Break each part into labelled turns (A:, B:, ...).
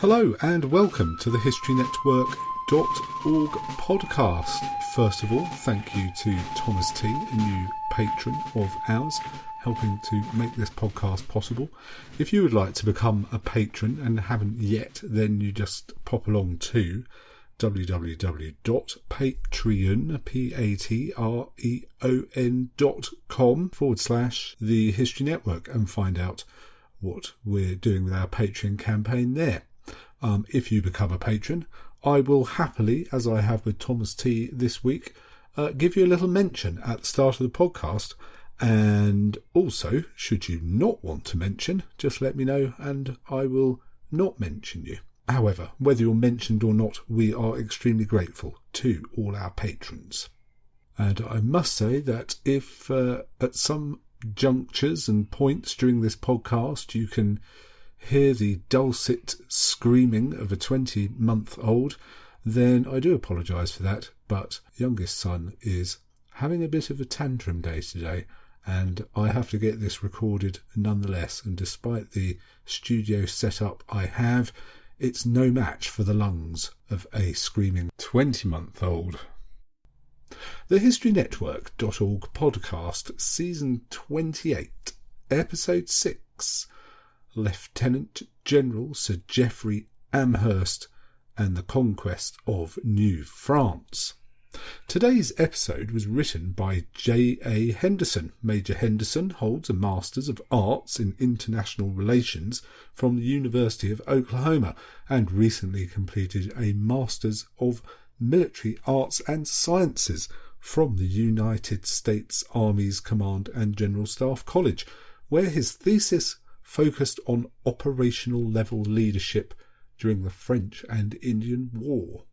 A: Hello and welcome to the HistoryNetwork.org podcast. First of all, thank you to Thomas T, a new patron of ours, helping to make this podcast possible. If you would like to become a patron and haven't yet, then you just pop along to www.patreon.com/The History Network and find out what we're doing with our Patreon campaign there. If you become a patron, I will happily, as I have with Thomas T this week, give you a little mention at the start of the podcast. And also, should you not want to mention, just let me know and I will not mention you. However, whether you're mentioned or not, we are extremely grateful to all our patrons. And I must say that if at some junctures and points during this podcast you can hear the dulcet screaming of a 20-month-old, then I do apologise for that, but youngest son is having a bit of a tantrum day today, and I have to get this recorded nonetheless, and despite the studio setup I have, it's no match for the lungs of a screaming 20-month-old. The HistoryNetwork.org podcast, Season 28, Episode 6, Lieutenant General Sir Geoffrey Amherst and the Conquest of New France. Today's episode was written by J.A. Henderson. Major Henderson holds a Masters of Arts in International Relations from the University of Oklahoma and recently completed a Masters of Military Arts and Sciences from the United States Army's Command and General Staff College, where his thesis focused on operational level leadership during the French and Indian War.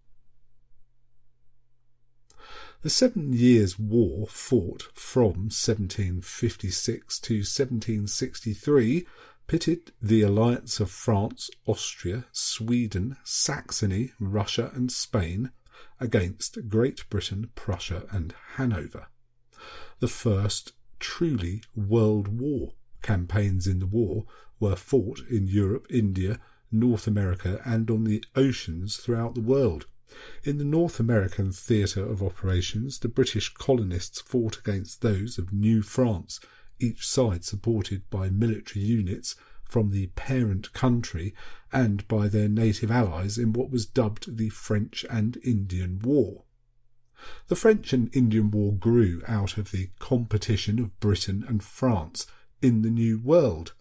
A: The 7 Years' War, fought from 1756 to 1763, pitted the alliance of France, Austria, Sweden, Saxony, Russia and Spain against Great Britain, Prussia and Hanover. The first truly World War campaigns in the war were fought in Europe, India, North America and on the oceans throughout the world. In the North American theatre of operations, the British colonists fought against those of New France, each side supported by military units from the parent country and by their native allies in what was dubbed the French and Indian War. The French and Indian War grew out of the competition of Britain and France in the New World.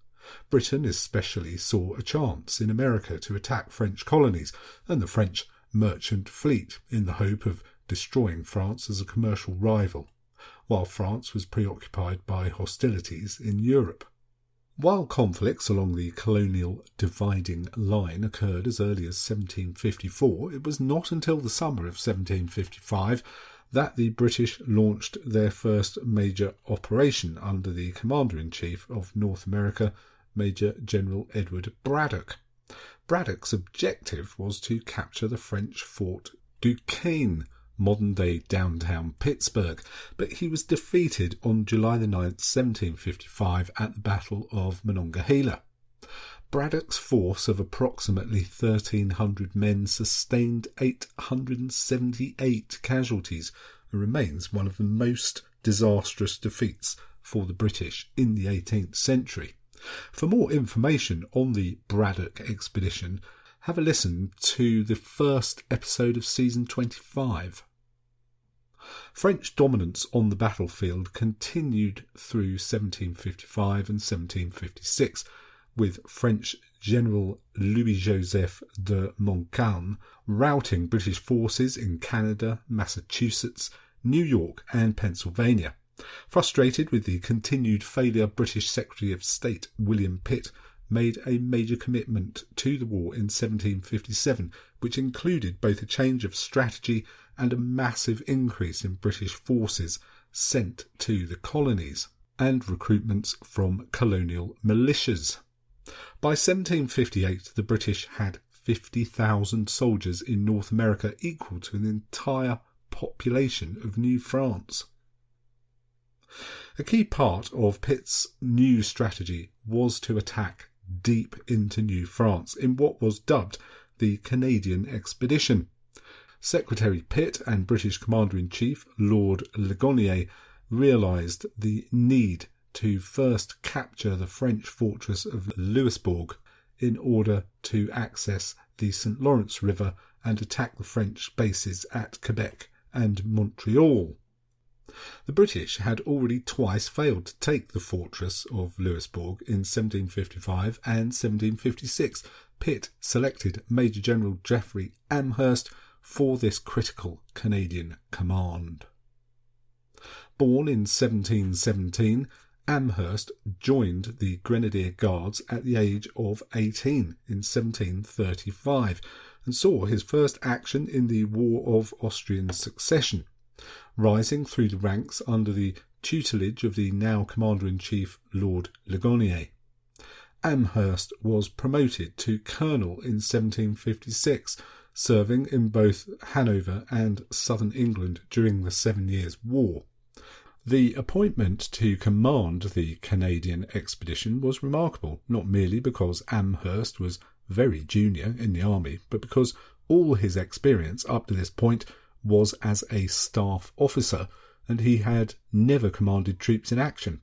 A: Britain especially saw a chance in America to attack French colonies and the French merchant fleet in the hope of destroying France as a commercial rival, while France was preoccupied by hostilities in Europe. While conflicts along the colonial dividing line occurred as early as 1754, it was not until the summer of 1755 that the British launched their first major operation under the Commander-in-Chief of North America, Major General Edward Braddock. Braddock's objective was to capture the French Fort Duquesne, modern-day downtown Pittsburgh, but he was defeated on July 9, 1755 at the Battle of Monongahela. Braddock's force of approximately 1,300 men sustained 878 casualties and remains one of the most disastrous defeats for the British in the 18th century. For more information on the Braddock expedition, have a listen to the first episode of Season 25. French dominance on the battlefield continued through 1755 and 1756, with French General Louis-Joseph de Montcalm routing British forces in Canada, Massachusetts, New York and Pennsylvania. Frustrated with the continued failure, British Secretary of State William Pitt made a major commitment to the war in 1757, which included both a change of strategy and a massive increase in British forces sent to the colonies and recruitments from colonial militias. By 1758, the British had 50,000 soldiers in North America, equal to the entire population of New France. A key part of Pitt's new strategy was to attack deep into New France in what was dubbed the Canadian Expedition. Secretary Pitt and British Commander-in-Chief Lord Ligonier realised the need to first capture the French fortress of Louisbourg in order to access the St. Lawrence River and attack the French bases at Quebec and Montreal. The British had already twice failed to take the fortress of Louisbourg in 1755 and 1756. Pitt selected Major General Geoffrey Amherst for this critical Canadian command. Born in 1717, Amherst joined the Grenadier Guards at the age of 18 in 1735 and saw his first action in the War of Austrian Succession, rising through the ranks under the tutelage of the now Commander-in-Chief Lord Ligonier. Amherst was promoted to colonel in 1756, serving in both Hanover and southern England during the 7 Years' War. The appointment to command the Canadian expedition was remarkable, not merely because Amherst was very junior in the army, but because all his experience up to this point was as a staff officer, and he had never commanded troops in action.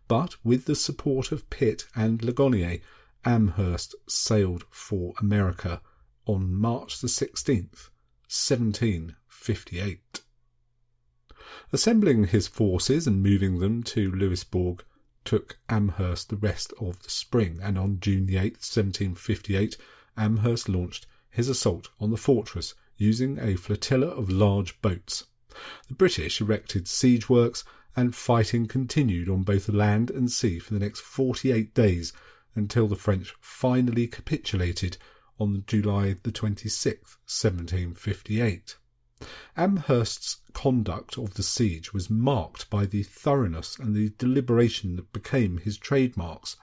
A: But with the support of Pitt and Ligonier, Amherst sailed for America on March the 16th, 1758. Assembling his forces and moving them to Louisbourg took Amherst the rest of the spring, and on June the 8th, 1758, Amherst launched his assault on the fortress using a flotilla of large boats. The British erected siege works, and fighting continued on both land and sea for the next 48 days until the French finally capitulated on July the 26th, 1758. Amherst's conduct of the siege was marked by the thoroughness and the deliberation that became his trademarks.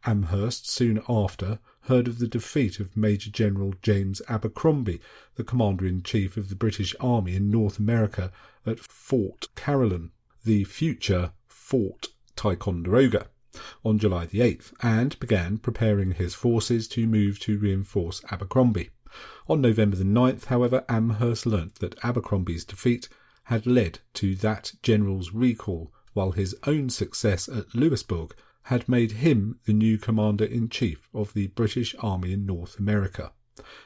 A: Amherst soon after heard of the defeat of Major General James Abercrombie, the Commander-in-Chief of the British Army in North America, at Fort Carillon, the future Fort Ticonderoga, on July the 8th, and began preparing his forces to move to reinforce Abercrombie. On November the 9th, however, Amherst learnt that Abercrombie's defeat had led to that general's recall, while his own success at Louisbourg had made him the new Commander-in-Chief of the British Army in North America.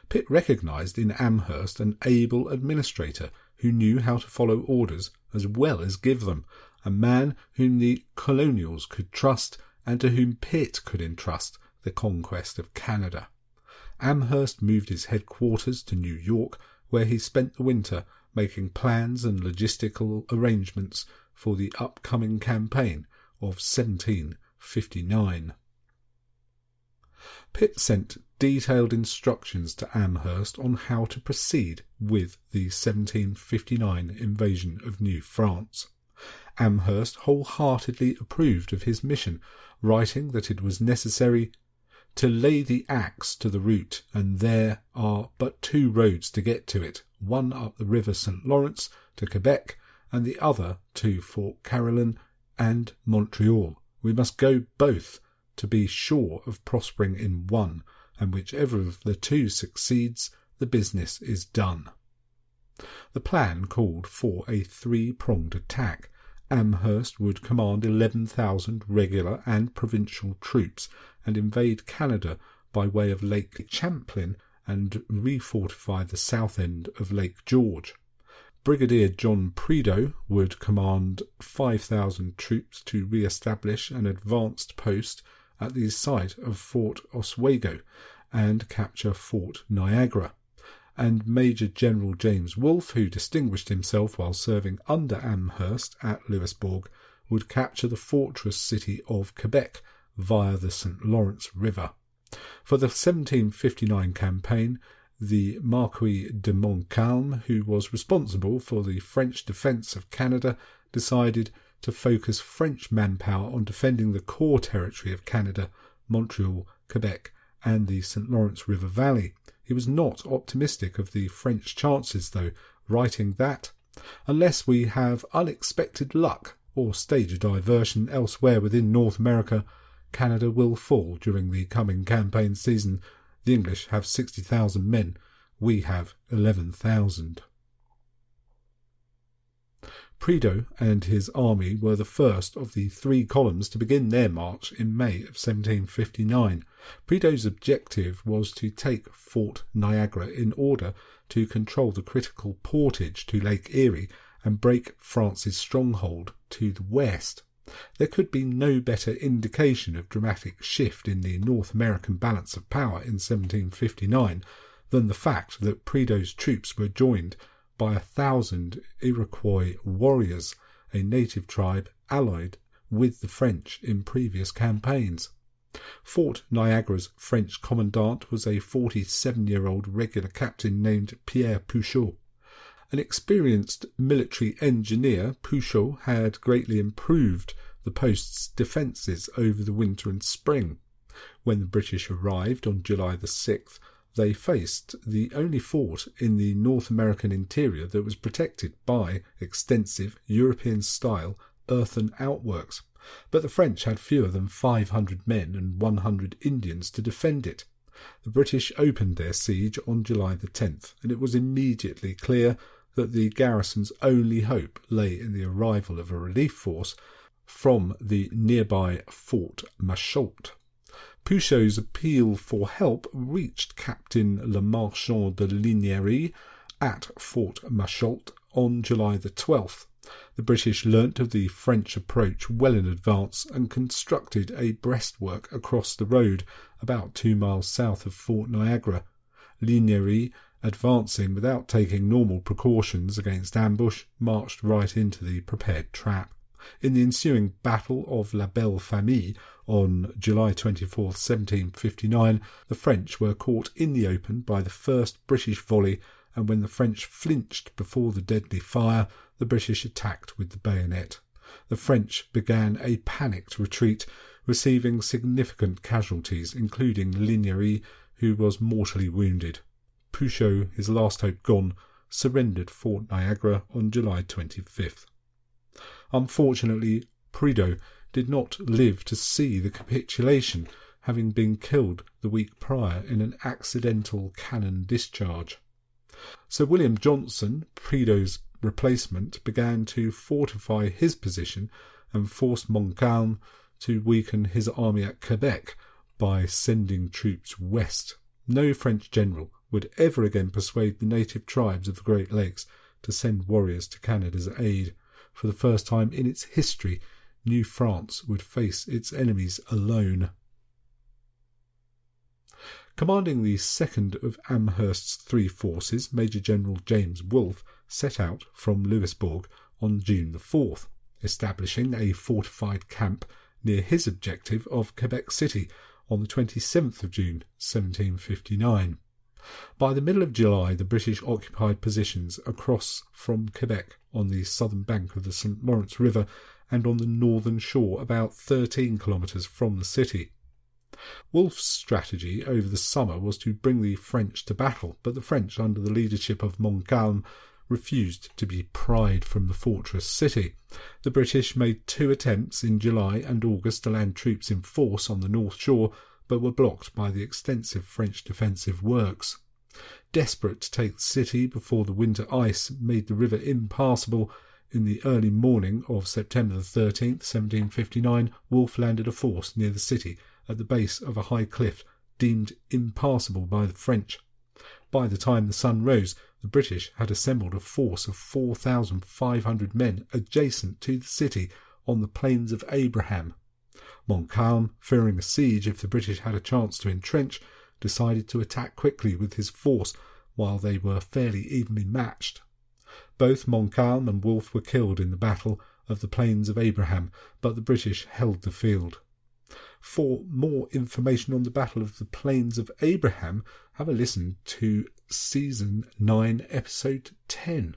A: Pitt recognised in Amherst an able administrator who knew how to follow orders as well as give them, a man whom the colonials could trust and to whom Pitt could entrust the conquest of Canada. Amherst moved his headquarters to New York, where he spent the winter making plans and logistical arrangements for the upcoming campaign of 1759. Pitt sent detailed instructions to Amherst on how to proceed with the 1759 invasion of New France. Amherst wholeheartedly approved of his mission, writing that it was necessary to lay the axe to the root, and there are but two roads to get to it, one up the river St. Lawrence to Quebec, and the other to Fort Carillon and Montreal. We must go both to be sure of prospering in one, and whichever of the two succeeds, the business is done. The plan called for a three-pronged attack. Amherst would command 11,000 regular and provincial troops and invade Canada by way of Lake Champlain and refortify the south end of Lake George. Brigadier John Prideaux would command 5,000 troops to re-establish an advanced post at the site of Fort Oswego and capture Fort Niagara, and Major General James Wolfe, who distinguished himself while serving under Amherst at Louisbourg, would capture the fortress city of Quebec via the St. Lawrence River. For the 1759 campaign, the Marquis de Montcalm, who was responsible for the French defence of Canada, decided to focus French manpower on defending the core territory of Canada, Montreal, Quebec, and the St. Lawrence River Valley. He was not optimistic of the French chances, though, writing that, "Unless we have unexpected luck or stage a diversion elsewhere within North America, Canada will fall during the coming campaign season. The English have 60,000 men. We have 11,000. Prideaux and his army were the first of the three columns to begin their march in May of 1759. Prideaux's objective was to take Fort Niagara in order to control the critical portage to Lake Erie and break France's stronghold to the west. There could be no better indication of dramatic shift in the North American balance of power in 1759 than the fact that Prideaux's troops were joined by 1,000 Iroquois warriors, a native tribe allied with the French in previous campaigns. Fort Niagara's French commandant was a 47-year-old regular captain named Pierre Pouchot. An experienced military engineer, Pouchot had greatly improved the post's defences over the winter and spring. When the British arrived on July the 6th, they faced the only fort in the North American interior that was protected by extensive European-style earthen outworks, but the French had fewer than 500 men and 100 Indians to defend it. The British opened their siege on July the 10th, and it was immediately clear that the garrison's only hope lay in the arrival of a relief force from the nearby Fort Machault. Pouchot's appeal for help reached Captain Le Marchand de Lignery at Fort Machault on July the 12th. The British learnt of the French approach well in advance and constructed a breastwork across the road about 2 miles south of Fort Niagara. Lignery, advancing without taking normal precautions against ambush, marched right into the prepared trap. In the ensuing Battle of La Belle Famille on July 24, 1759, the French were caught in the open by the first British volley, and when the French flinched before the deadly fire, the British attacked with the bayonet. The French began a panicked retreat, receiving significant casualties, including Lignery, who was mortally wounded. Pouchot, his last hope gone, surrendered Fort Niagara on July 25th. Unfortunately, Prideaux did not live to see the capitulation, having been killed the week prior in an accidental cannon discharge. Sir William Johnson, Prideaux's replacement, began to fortify his position and forced Montcalm to weaken his army at Quebec by sending troops west. No French general would ever again persuade the native tribes of the Great Lakes to send warriors to Canada's aid. For the first time in its history, New France would face its enemies alone. Commanding the second of Amherst's three forces, Major General James Wolfe set out from Louisbourg on June the 4th, establishing a fortified camp near his objective of Quebec City on the 27th of June, 1759. By the middle of July, the British occupied positions across from Quebec on the southern bank of the St. Lawrence River and on the northern shore about 13 kilometres from the city. Wolfe's strategy over the summer was to bring the French to battle, but the French, under the leadership of Montcalm, refused to be pried from the fortress city. The British made 2 attempts in July and August to land troops in force on the north shore, but were blocked by the extensive French defensive works. Desperate to take the city before the winter ice made the river impassable, in the early morning of September the 13th, 1759, Wolfe landed a force near the city at the base of a high cliff deemed impassable by the French. By the time the sun rose, the British had assembled a force of 4,500 men adjacent to the city on the plains of Abraham. Montcalm, fearing a siege if the British had a chance to entrench, decided to attack quickly with his force while they were fairly evenly matched. Both Montcalm and Wolfe were killed in the Battle of the Plains of Abraham, but the British held the field. For more information on the Battle of the Plains of Abraham, have a listen to Season 9, Episode 10.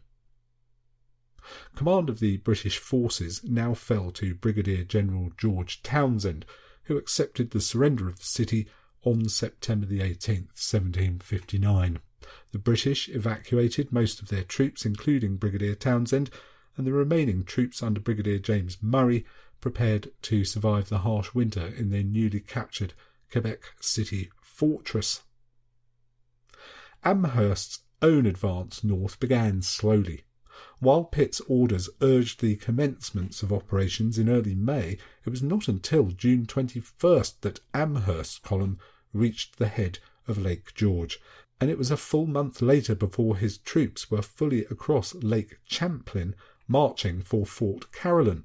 A: Command of the British forces now fell to Brigadier General George Townshend, who accepted the surrender of the city on September the 18th, 1759. The British evacuated most of their troops, including Brigadier Townshend, and the remaining troops under Brigadier James Murray prepared to survive the harsh winter in their newly captured Quebec City fortress. Amherst's own advance north began slowly. While Pitt's orders urged the commencement of operations in early May, it was not until June 21st that Amherst's column reached the head of Lake George, and it was a full month later before his troops were fully across Lake Champlain, marching for Fort Caroline.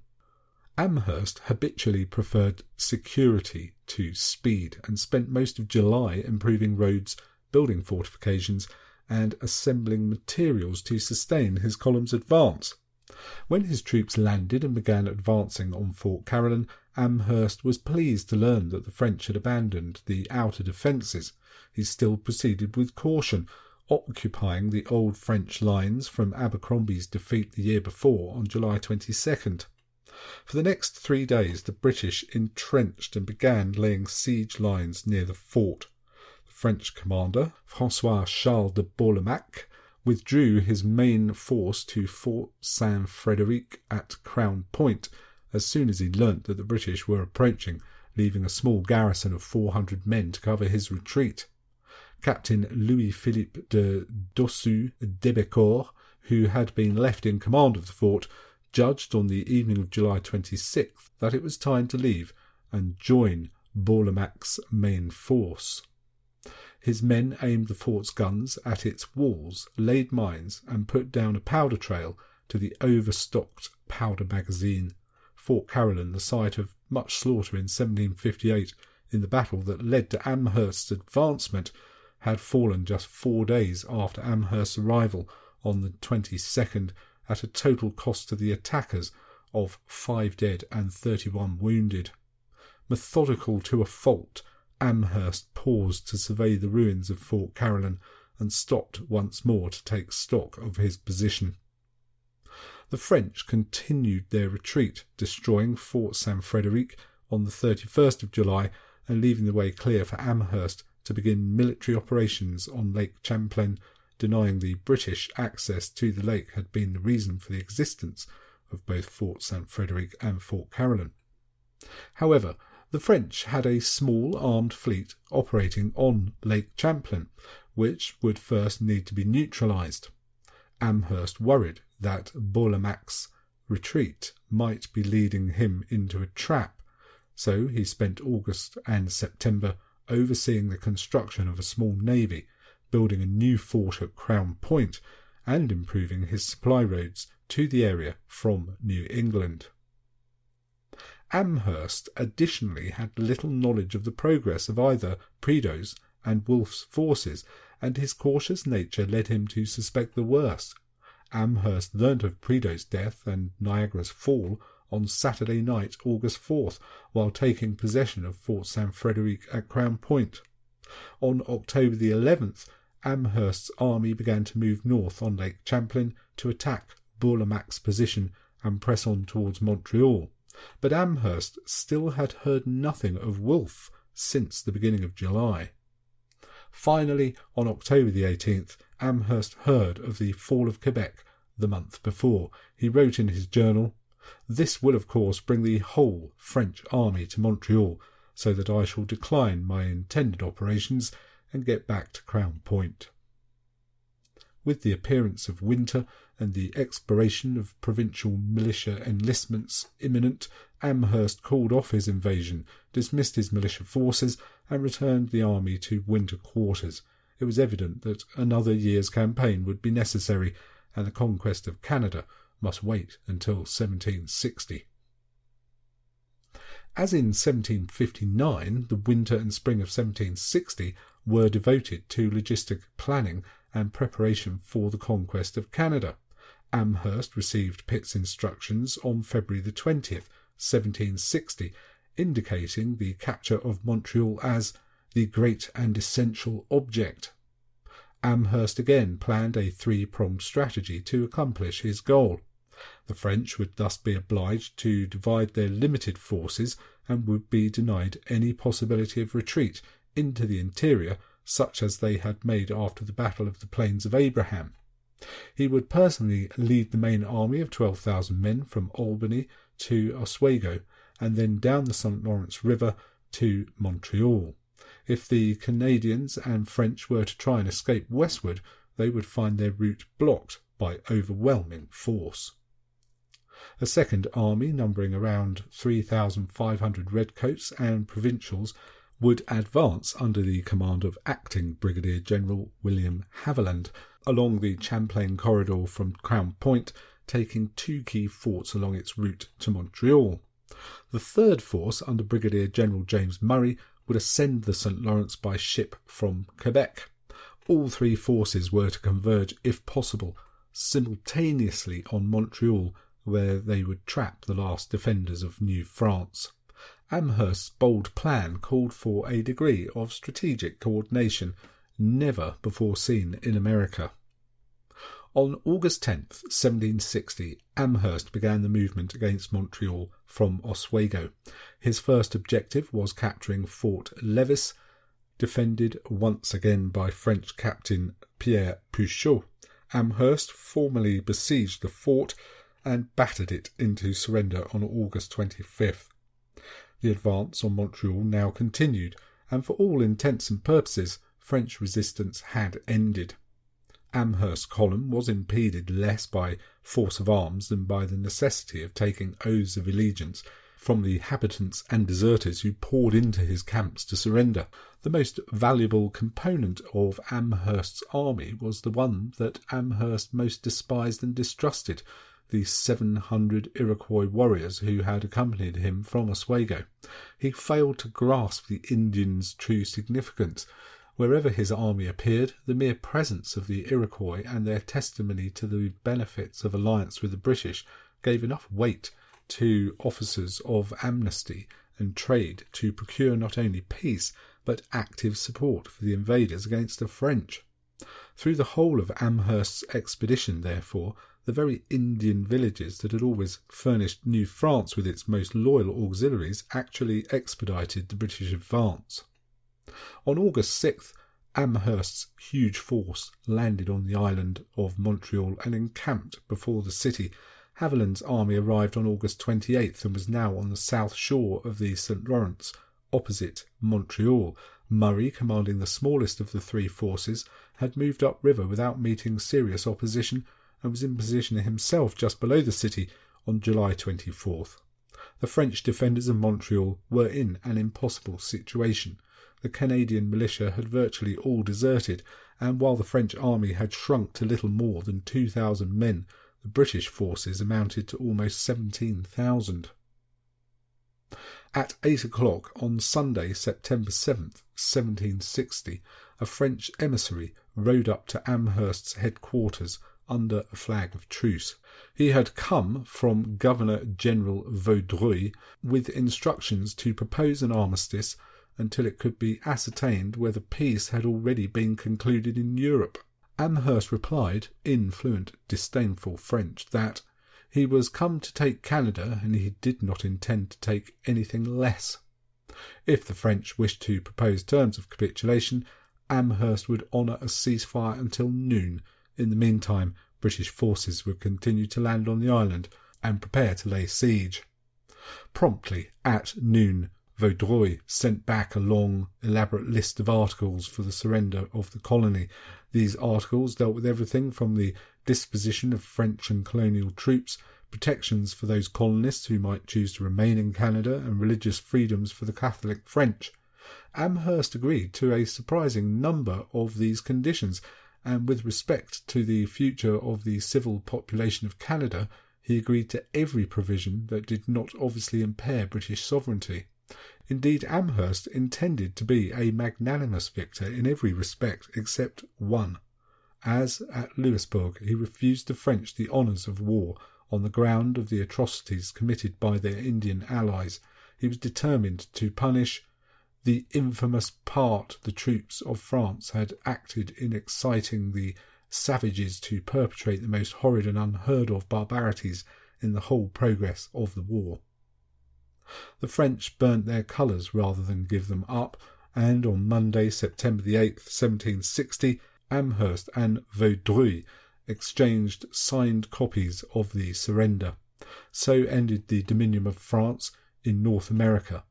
A: Amherst habitually preferred security to speed and spent most of July improving roads, building fortifications, and assembling materials to sustain his column's advance. When his troops landed and began advancing on Fort Caroline, Amherst was pleased to learn that the French had abandoned the outer defences. He still proceeded with caution, occupying the old French lines from Abercrombie's defeat the year before on July 22nd. For the next 3 days the British entrenched and began laying siege lines near the fort. The French commander, François Charles de Bourlamaque, withdrew his main force to Fort Saint-Frédéric at Crown Point as soon as he learnt that the British were approaching, leaving a small garrison of 400 men to cover his retreat. Captain Louis-Philippe de Dossu d'Ebecourt, who had been left in command of the fort, judged on the evening of July 26th that it was time to leave and join Bourlamaque's main force. His men aimed the fort's guns at its walls, laid mines, and put down a powder trail to the overstocked powder magazine. Fort Caroline, the site of much slaughter in 1758 in the battle that led to Amherst's advancement, had fallen just 4 days after Amherst's arrival on the 22nd, at a total cost to the attackers of 5 dead and 31 wounded. Methodical to a fault, Amherst paused to survey the ruins of Fort Caroline and stopped once more to take stock of his position. The French continued their retreat, destroying Fort Saint-Frédéric on the 31st of July and leaving the way clear for Amherst to begin military operations on Lake Champlain. Denying the British access to the lake had been the reason for the existence of both Fort Saint-Frédéric and Fort Caroline. However, the French had a small armed fleet operating on Lake Champlain, which would first need to be neutralised. Amherst worried that Bourlamaque's retreat might be leading him into a trap, so he spent August and September overseeing the construction of a small navy, building a new fort at Crown Point, and improving his supply roads to the area from New England. Amherst additionally had little knowledge of the progress of either Prideaux's and Wolfe's forces, and his cautious nature led him to suspect the worst. Amherst learnt of Prideaux's death and Niagara's fall on Saturday night, August 4th, while taking possession of Fort Saint-Frédéric at Crown Point. On October the 11th, Amherst's army began to move north on Lake Champlain to attack Bourlamaque's position and press on towards Montreal, but Amherst still had heard nothing of Wolfe since the beginning of July. Finally, on October the 18th, Amherst heard of the fall of Quebec the month before. He wrote in his journal, "This will of course bring the whole French army to Montreal, so that I shall decline my intended operations and get back to Crown Point." With the appearance of winter and the expiration of provincial militia enlistments imminent, Amherst called off his invasion, dismissed his militia forces, and returned the army to winter quarters. It was evident that another year's campaign would be necessary, and the conquest of Canada must wait until 1760. As in 1759, the winter and spring of 1760 were devoted to logistic planning and preparation for the conquest of Canada. Amherst received Pitt's instructions on February the 20th, 1760, indicating the capture of Montreal as the great and essential object. Amherst again planned a three-pronged strategy to accomplish his goal. The French would thus be obliged to divide their limited forces and would be denied any possibility of retreat into the interior such as they had made after the Battle of the Plains of Abraham. He would personally lead the main army of 12,000 men from Albany to Oswego, and then down the St. Lawrence River to Montreal. If the Canadians and French were to try and escape westward, they would find their route blocked by overwhelming force. A second army, numbering around 3,500 redcoats and provincials, would advance under the command of Acting Brigadier General William Haviland along the Champlain corridor from Crown Point, taking two key forts along its route to Montreal. The third force, under Brigadier General James Murray, would ascend the St. Lawrence by ship from Quebec. All three forces were to converge, if possible, simultaneously on Montreal, where they would trap the last defenders of New France. Amherst's bold plan called for a degree of strategic coordination never before seen in America. On August 10th, 1760, Amherst began the movement against Montreal from Oswego. His first objective was capturing Fort Lévis, defended once again by French Captain Pierre Pouchot. Amherst formally besieged the fort and battered it into surrender on August 25th. The advance on Montreal now continued, and for all intents and purposes, French resistance had ended. Amherst's column was impeded less by force of arms than by the necessity of taking oaths of allegiance from the habitants and deserters who poured into his camps to surrender. The most valuable component of Amherst's army was the one that Amherst most despised and distrusted, the 700 Iroquois warriors who had accompanied him from Oswego. He failed to grasp the Indians' true significance. Wherever his army appeared, the mere presence of the Iroquois and their testimony to the benefits of alliance with the British gave enough weight to officers of amnesty and trade to procure not only peace but active support for the invaders against the French. Through the whole of Amherst's expedition, therefore, the very Indian villages that had always furnished New France with its most loyal auxiliaries actually expedited the British advance. On August 6th, Amherst's huge force landed on the island of Montreal and encamped before the city. Haviland's army arrived on August 28th and was now on the south shore of the St. Lawrence, opposite Montreal. Murray, commanding the smallest of the three forces, had moved upriver without meeting serious opposition and was in position himself just below the city on July 24th. The French defenders of Montreal were in an impossible situation. The Canadian militia had virtually all deserted, and while the French army had shrunk to little more than 2,000 men, the British forces amounted to almost 17,000. At 8 o'clock on Sunday, September 7th, 1760, a French emissary rode up to Amherst's headquarters under a flag of truce. He had come from Governor-General Vaudreuil with instructions to propose an armistice until it could be ascertained whether peace had already been concluded in Europe. Amherst replied, in fluent, disdainful French, that he was come to take Canada and he did not intend to take anything less. If the French wished to propose terms of capitulation, Amherst would honour a ceasefire until noon. In the meantime, British forces would continue to land on the island and prepare to lay siege. Promptly at noon, Vaudreuil sent back a long, elaborate list of articles for the surrender of the colony. These articles dealt with everything from the disposition of French and colonial troops, protections for those colonists who might choose to remain in Canada, and religious freedoms for the Catholic French. Amherst agreed to a surprising number of these conditions, and with respect to the future of the civil population of Canada, he agreed to every provision that did not obviously impair British sovereignty. Indeed, Amherst intended to be a magnanimous victor in every respect except one, as at Louisbourg he refused the French the honours of war on the ground of the atrocities committed by their Indian allies. He was determined to punish the infamous part the troops of France had acted in exciting the savages to perpetrate the most horrid and unheard of barbarities in the whole progress of the war. The French burnt their colours rather than give them up, and on Monday, September the 8th, 1760, Amherst and Vaudreuil exchanged signed copies of the surrender. So ended the dominion of France in North America.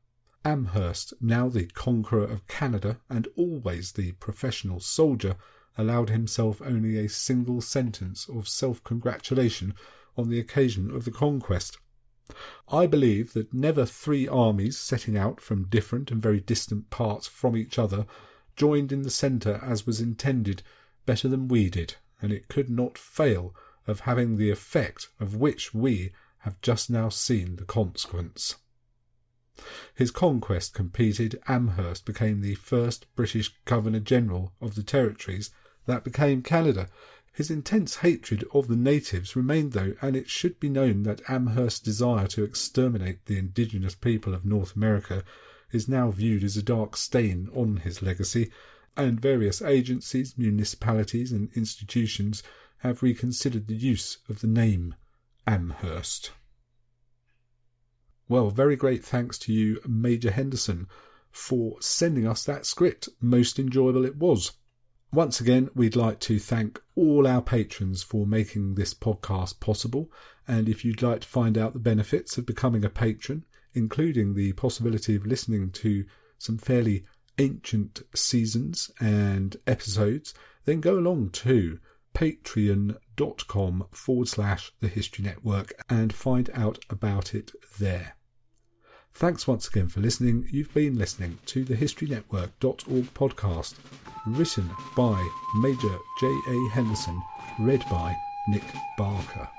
A: Amherst, now the conqueror of Canada and always the professional soldier, allowed himself only a single sentence of self-congratulation on the occasion of the conquest. I believe that never three armies setting out from different and very distant parts from each other joined in the centre as was intended better than we did, and it could not fail of having the effect of which we have just now seen the consequence. His conquest completed, Amherst became the first British Governor-General of the territories that became Canada. His intense hatred of the natives remained though, and it should be known that Amherst's desire to exterminate the indigenous people of North America is now viewed as a dark stain on his legacy, and various agencies, municipalities and institutions have reconsidered the use of the name Amherst. Well, very great thanks to you, Major Henderson, for sending us that script. Most enjoyable it was. Once again, we'd like to thank all our patrons for making this podcast possible, and if you'd like to find out the benefits of becoming a patron, including the possibility of listening to some fairly ancient seasons and episodes, then go along to patreon.com/The History Network and find out about it there. Thanks once again for listening. You've been listening to the HistoryNetwork.org podcast, written by Major J.A. Henderson, read by Nick Barker.